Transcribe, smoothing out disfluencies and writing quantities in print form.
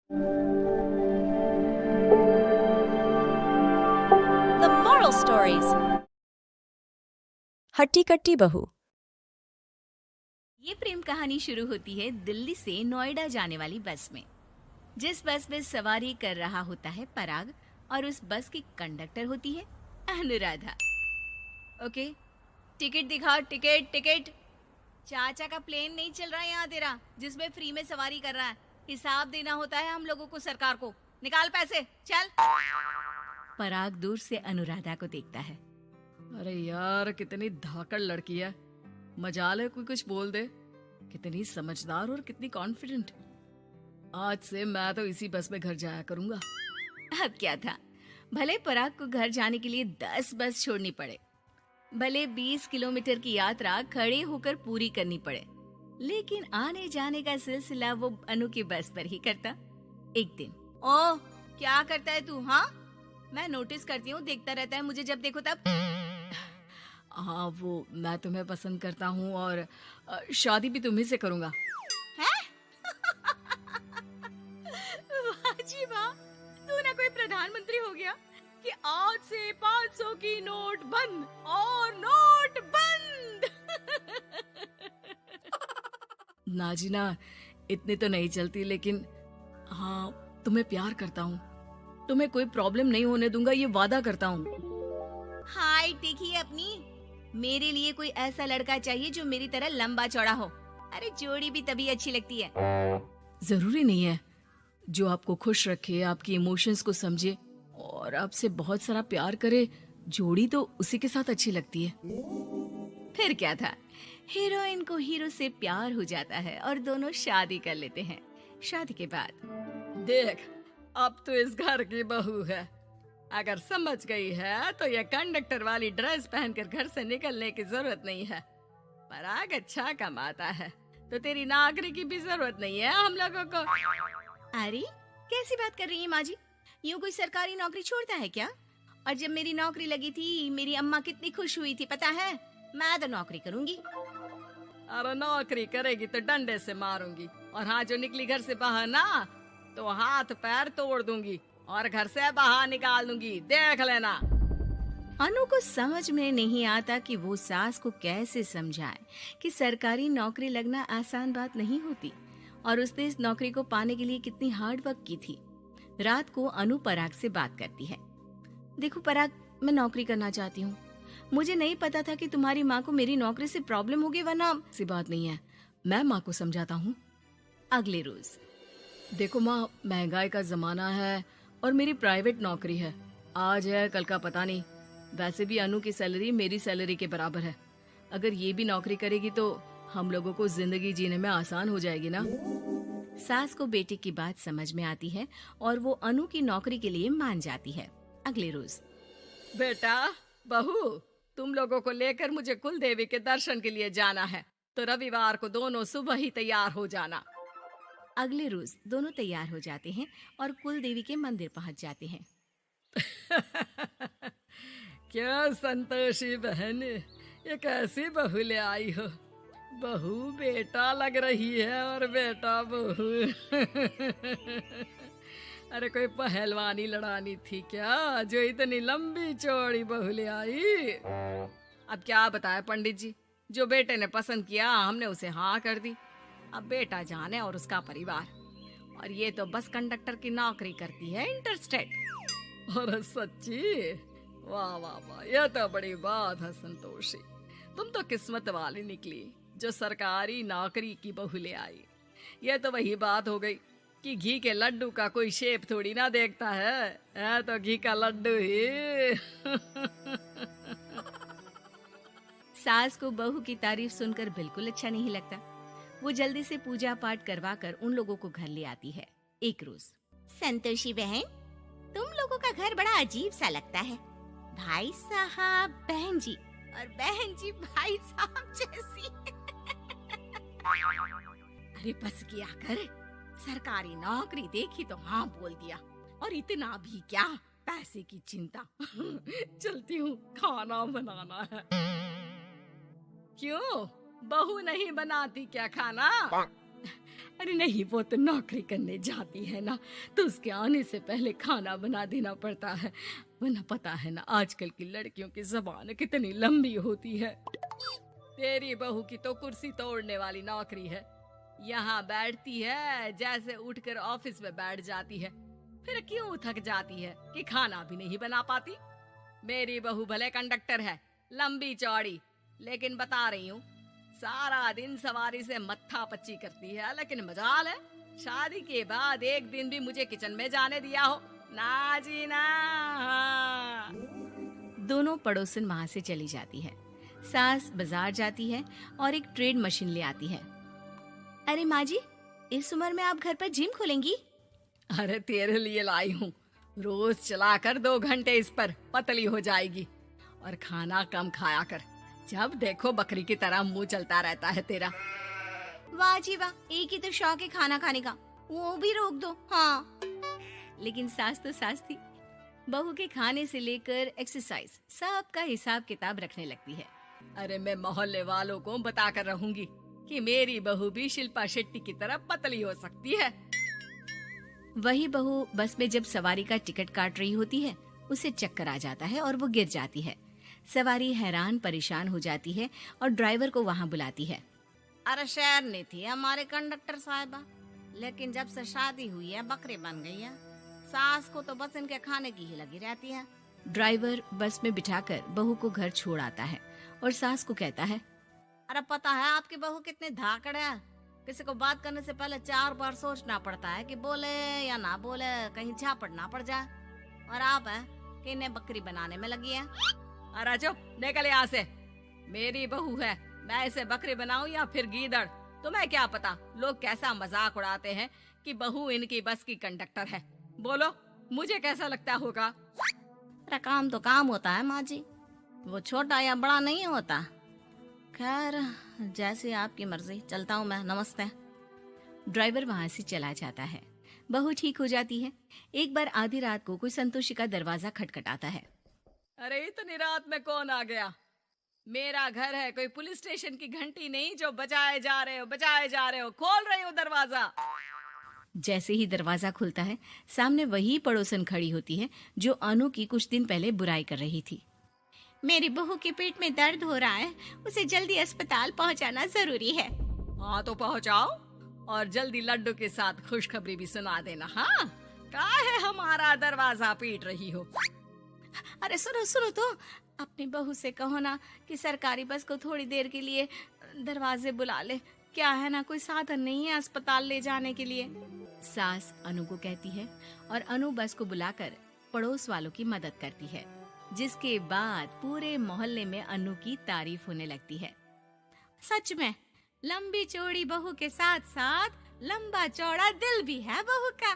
The moral stories. हट्टी कट्टी बहू। ये प्रेम कहानी शुरू होती है दिल्ली से नोएडा जाने वाली बस में। जिस बस में सवारी कर रहा होता है पराग और उस बस की कंडक्टर होती है अनुराधा। ओके, टिकट दिखाओ, टिकट टिकट। चाचा का प्लेन नहीं चल रहा है यहाँ तेरा, जिसमें फ्री में सवारी कर रहा है। हिसाब देना होता है हम लोगों को, सरकार को। निकाल पैसे, चल। पराग दूर से अनुराधा को देखता है। अरे यार, कितनी धाकड़ लड़की है। मजाल है कोई कुछ बोल दे। कितनी समझदार और कितनी कॉन्फिडेंट। आज से मैं तो इसी बस में घर जाया करूंगा। अब क्या था, भले पराग को घर जाने के लिए 10 बस छोड़नी पड़े, भले 20 किलोमीटर की यात्रा खड़े होकर पूरी करनी पड़े, लेकिन आने जाने का सिलसिला वो अनु की बस पर ही करता। एक दिन, ओह क्या करता है तू? हाँ, मैं नोटिस करती हूँ, देखता रहता है मुझे जब देखो तब। हाँ, वो मैं तुम्हें पसंद करता हूँ और शादी भी तुम्ही से करूंगा। हैं? वाह जी वाह, तू ना कोई प्रधानमंत्री हो गया कि आज से 500 की नोट बंद और नोट बंद। नाजिना, इतनी तो नहीं चलती, लेकिन हाँ, तुम्हें प्यार करता हूँ। तुम्हें कोई प्रॉब्लम नहीं होने दूंगा, ये वादा करता हूँ। हाय देखिए अपनी, मेरे लिए कोई ऐसा लड़का चाहिए जो मेरी तरह लंबा चौड़ा हो। अरे जोड़ी भी तभी अच्छी लगती है। जरूरी नहीं है, जो आपको खुश रखे, आपकी इमोशंस को समझे और आपसे बहुत सारा प्यार करे, जोड़ी तो उसी के साथ अच्छी लगती है। फिर क्या था, हीरोइन को हीरो से प्यार हो जाता है और दोनों शादी कर लेते हैं। शादी के बाद, देख, अब तो इस घर की बहू है। अगर समझ गई है तो ये कंडक्टर वाली ड्रेस पहनकर घर से निकलने की जरूरत नहीं है। पराग अच्छा कमाता है तो तेरी नौकरी की भी जरूरत नहीं है हम लोगों को। अरे कैसी बात कर रही है माँ जी? यूँ कोई सरकारी नौकरी छोड़ता है क्या? और जब मेरी नौकरी लगी थी, मेरी अम्मा कितनी खुश हुई थी पता है? मैं तो नौकरी करूंगी। अरे नौकरी करेगी तो डंडे से मारूंगी, और हाँ, जो निकली घर से बाहर ना, तो हाथ पैर तोड़ दूंगी और घर से बाहर निकाल दूंगी, देख लेना। अनु को समझ में नहीं आता कि वो सास को कैसे समझाए कि सरकारी नौकरी लगना आसान बात नहीं होती, और उसने इस नौकरी को पाने के लिए कितनी हार्ड वर्क की थी। रात को अनु पराग से बात करती है। देखो पराग, मैं नौकरी करना चाहती हूँ। मुझे नहीं पता था कि तुम्हारी माँ को मेरी नौकरी से प्रॉब्लम होगी, वरना। ऐसी बात नहीं है, मैं माँ को समझाता हूँ। अगले रोज, देखो माँ, महंगाई का जमाना है और मेरी प्राइवेट नौकरी है। आज है कल का पता नहीं। वैसे भी अनु की सैलरी मेरी सैलरी के बराबर है। अगर ये भी नौकरी करेगी तो हम लोगों को जिंदगी जीने में आसान हो जाएगी ना। सास को बेटे की बात समझ में आती है और वो अनु की नौकरी के लिए मान जाती है। अगले रोज, बेटा, बहू, तुम लोगों को लेकर मुझे कुल देवी के दर्शन के लिए जाना है, तो रविवार को दोनों सुबह ही तैयार हो जाना। अगले रोज दोनों तैयार हो जाते हैं और कुल देवी के मंदिर पहुंच जाते हैं। क्या संतोषी बहन, ये कैसी बहू ले आई हो। बहू बेटा लग रही है और बेटा बहू। अरे कोई पहलवानी लड़ानी थी क्या, जो इतनी लंबी चौड़ी बहू ले आई? अब क्या बताए पंडित जी, जो बेटे ने पसंद किया हमने उसे हाँ कर दी। अब बेटा जाने और उसका परिवार। और ये तो बस कंडक्टर की नौकरी करती है, इंटरस्टेट। और सच्ची, वाह वाह वाह, यह तो बड़ी बात है संतोषी। तुम तो किस्मत वाली निकली जो सरकारी नौकरी की बहू ले आई। यह तो वही बात हो गई कि घी के लड्डू का कोई शेप थोड़ी ना देखता है तो घी का लड्डू ही। सास को बहू की तारीफ सुनकर बिल्कुल अच्छा नहीं लगता। वो जल्दी से पूजा पाठ करवा कर उन लोगों को घर ले आती है। एक रोज, संतोषी बहन, तुम लोगों का घर बड़ा अजीब सा लगता है। भाई साहब बहन जी, और बहन जी भाई साहब जैसी। अरे बस किया कर, सरकारी नौकरी देखी तो हाँ बोल दिया, और इतना भी क्या, पैसे की चिंता। चलती हूँ, खाना बनाना है। क्यों, बहू नहीं बनाती क्या खाना? अरे नहीं, वो तो नौकरी करने जाती है ना, तो उसके आने से पहले खाना बना देना पड़ता है, वरना पता है ना आजकल की लड़कियों की ज़बान कितनी लंबी होती है। तेरी बहू की तो कुर्सी तोड़ने वाली नौकरी है, यहाँ बैठती है जैसे उठकर ऑफिस में बैठ जाती है, फिर क्यों थक जाती है कि खाना भी नहीं बना पाती। मेरी बहू भले कंडक्टर है, लंबी चौड़ी, लेकिन बता रही हूँ सारा दिन सवारी से मत्था पच्ची करती है, लेकिन मजाल है शादी के बाद एक दिन भी मुझे किचन में जाने दिया हो ना जी ना। दोनों पड़ोसन वहां से चली जाती है। सास बाजार जाती है और एक ट्रेड मशीन ले आती है। अरे माँ जी, इस उम्र में आप घर पर जिम खोलेंगी? अरे तेरे लिए लाई हूँ, रोज चलाकर 2 घंटे इस पर, पतली हो जाएगी। और खाना कम खाया कर, जब देखो बकरी की तरह मुंह चलता रहता है तेरा। वाह जी वाह, एक ही तो शौक है खाना खाने का, वो भी रोक दो। हाँ, लेकिन सास तो सास थी, बहू के खाने से लेकर एक्सरसाइज सब का हिसाब किताब रखने लगती है। अरे मैं मोहल्ले वालों को बताकर रहूंगी कि मेरी बहू भी शिल्पा शेट्टी की तरह पतली हो सकती है। वही बहू बस में जब सवारी का टिकट काट रही होती है, उसे चक्कर आ जाता है और वो गिर जाती है। सवारी हैरान परेशान हो जाती है और ड्राइवर को वहाँ बुलाती है। अरे शहर नहीं थी हमारे कंडक्टर साहिबा, लेकिन जब से शादी हुई है बकरी बन गई है। सास को तो बस इनके खाने की ही लगी रहती है। ड्राइवर बस में बिठाकर बहू को घर छोड़ आता है और सास को कहता है, अरे पता है आपकी बहू कितनी धाकड़ है, किसी को बात करने से पहले 4 बार सोचना पड़ता है कि बोले या ना बोले, कहीं झापड़ ना पड़ जाए। और आप है कि इन्हें बकरी बनाने में लगी है। अरे चुप, निकल यहाँ से। मेरी बहू है, मैं इसे बकरी बनाऊं या फिर गीदड़, तुम्हें क्या पता लोग कैसा मजाक उड़ाते हैं कि बहू इनकी बस की कंडक्टर है। बोलो मुझे कैसा लगता होगा? अरे काम तो काम होता है माँ जी, वो छोटा या बड़ा नहीं होता। खैर जैसी आपकी मर्जी, चलता हूँ मैं, नमस्ते। ड्राइवर वहाँ से चला जाता है। बहू ठीक हो जाती है। एक बार आधी रात को कोई संतोषी का दरवाजा खटखटाता है। अरे इतनी रात में कौन आ गया? मेरा घर है, कोई पुलिस स्टेशन की घंटी नहीं जो बजाए जा रहे हो। खोल रही हो दरवाजा। जैसे ही दरवाजा खुलता है, सामने वही पड़ोसन खड़ी होती है जो अनु की कुछ दिन पहले बुराई कर रही थी। मेरी बहू के पेट में दर्द हो रहा है, उसे जल्दी अस्पताल पहुंचाना जरूरी है। हाँ तो पहुंचाओ, और जल्दी लड्डू के साथ खुशखबरी भी सुना देना। हाँ, काहे हमारा दरवाजा पीट रही हो? अरे सुनो तो, अपनी बहू से कहो ना कि सरकारी बस को थोड़ी देर के लिए दरवाजे बुला ले। क्या है ना, कोई साधन नहीं है अस्पताल ले जाने के लिए। सास अनु को कहती है और अनु बस को बुलाकर पड़ोस वालों की मदद करती है, जिसके बाद पूरे मोहल्ले में अनु की तारीफ होने लगती है। सच में लंबी चौड़ी बहू के साथ साथ लंबा चौड़ा दिल भी है बहू का।